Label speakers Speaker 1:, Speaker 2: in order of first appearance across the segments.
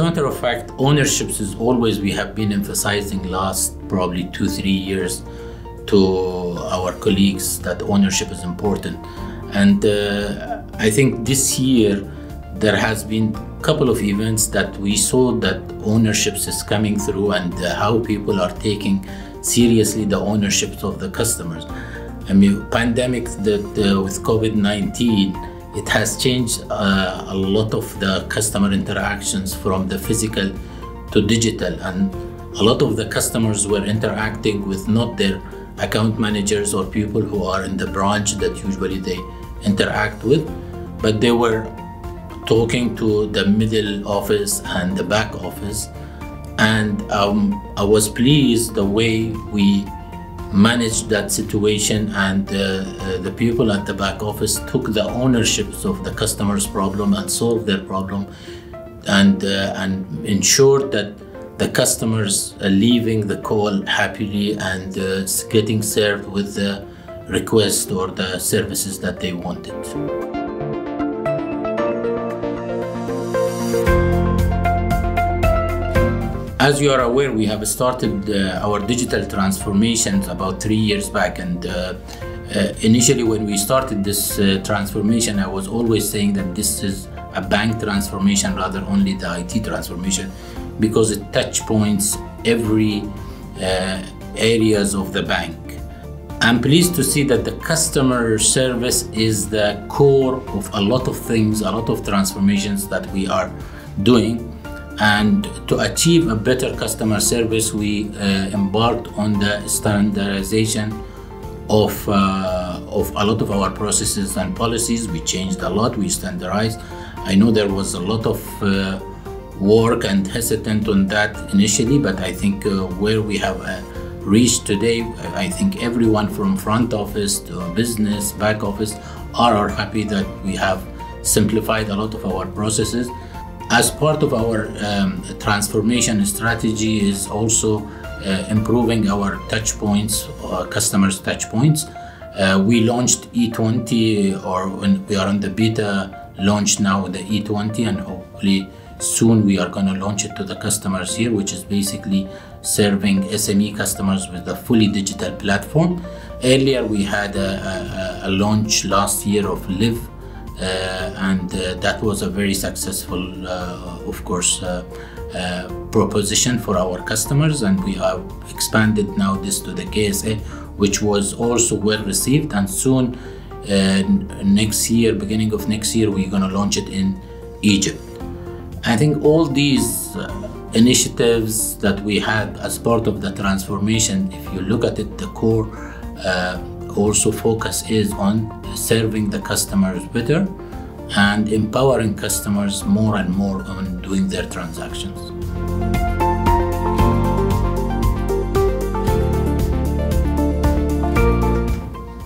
Speaker 1: a matter of fact, ownerships is always, we have been emphasizing last probably 2-3 years to our colleagues that ownership is important. And I think this year there has been a couple of events that we saw that ownerships is coming through, and how people are taking seriously the ownerships of the customers. I mean, pandemic that with COVID-19, it has changed a lot of the customer interactions from the physical to digital, and a lot of the customers were interacting with not their account managers or people who are in the branch that usually they interact with, but they were talking to the middle office and the back office. And I was pleased the way we managed that situation, and the people at the back office took the ownerships of the customer's problem and solved their problem, and ensured that the customers are leaving the call happily and getting served with the request or the services that they wanted. As you are aware, we have started our digital transformations about 3 years back, and initially when we started this transformation, I was always saying that this is a bank transformation rather only the IT transformation, because it touch points every areas of the bank. I'm pleased to see that the customer service is the core of a lot of things, a lot of transformations that we are doing. And to achieve a better customer service, we embarked on the standardization of a lot of our processes and policies. We changed a lot, we standardized. I know there was a lot of work and hesitant on that initially, but I think where we have reached today, I think everyone from front office to business, back office are happy that we have simplified a lot of our processes. As part of our transformation strategy is also improving our touch points, customers' touch points. We launched E20, or when we are on the beta launch now with the E20, and hopefully soon we are going to launch it to the customers here, which is basically serving SME customers with a fully digital platform. Earlier we had a launch last year of Live, and that was a very successful, of course, proposition for our customers, and we have expanded now this to the KSA, which was also well received, and soon next year, beginning of next year, we're going to launch it in Egypt. I think all these initiatives that we had as part of the transformation, if you look at it, the core also focus is on serving the customers better and empowering customers more and more on doing their transactions.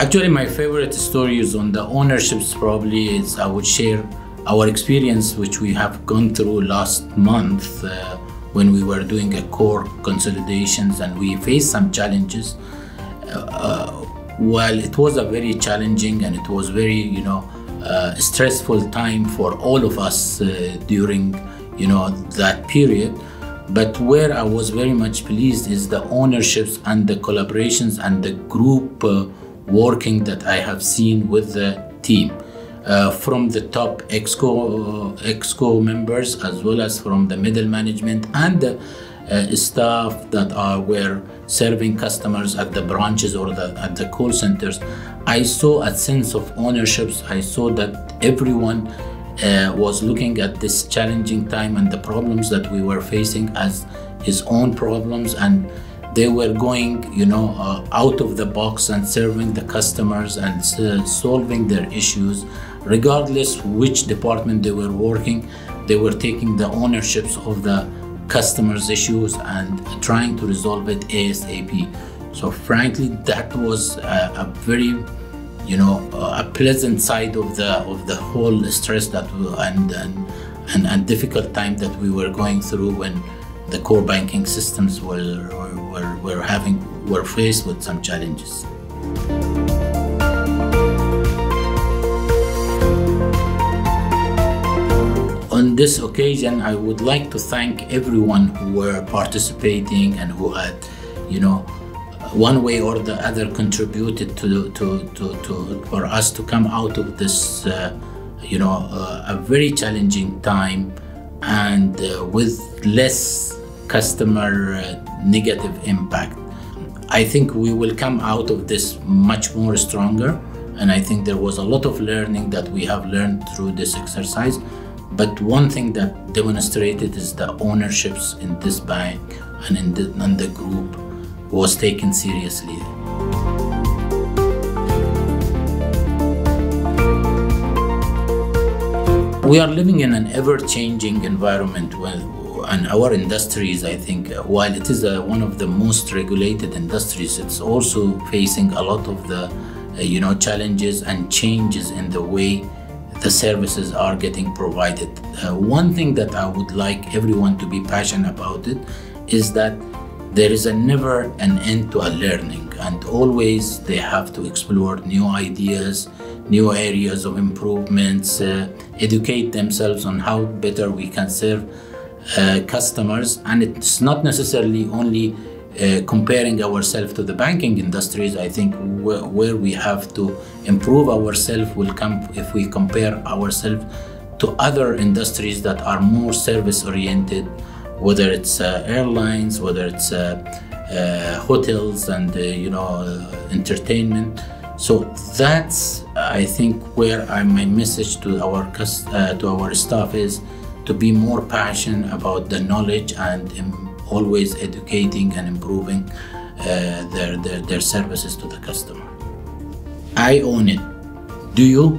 Speaker 1: Actually, my favorite story is on the ownerships. Probably is I would share our experience which we have gone through last month when we were doing a core consolidations, and we faced some challenges. While it was a very challenging and it was very, stressful time for all of us during, that period. But where I was very much pleased is the ownerships and the collaborations and the group working that I have seen with the team. From the top exco members, as well as from the middle management and the staff that were serving customers at the branches or at the call centers. I saw a sense of ownerships. I saw that everyone was looking at this challenging time and the problems that we were facing as his own problems, and they were going, out of the box and serving the customers and solving their issues. Regardless which department they were working, they were taking the ownerships of the customers' issues and trying to resolve it ASAP. So frankly, that was a very, a pleasant side of the whole stress that and difficult time that we were going through when the core banking systems were faced with some challenges. On on this occasion, I would like to thank everyone who were participating and who had, one way or the other contributed for us to come out of this, a very challenging time, and with less customer negative impact. I think we will come out of this much more stronger, and I think there was a lot of learning that we have learned through this exercise. But one thing that demonstrated is the ownerships in this bank and in the group was taken seriously. We are living in an ever-changing environment, and our industries, I think, while it is one of the most regulated industries, it's also facing a lot of the challenges and changes in the way the services are getting provided. One thing that I would like everyone to be passionate about it is that there is never an end to a learning, and always they have to explore new ideas, new areas of improvements, educate themselves on how better we can serve customers. And it's not necessarily only comparing ourselves to the banking industries. I think where we have to improve ourselves will come if we compare ourselves to other industries that are more service oriented, whether it's airlines, whether it's hotels and entertainment. So that's, I think, where my message to our staff is to be more passionate about the knowledge and always educating and improving their services to the customer. I own it. Do you?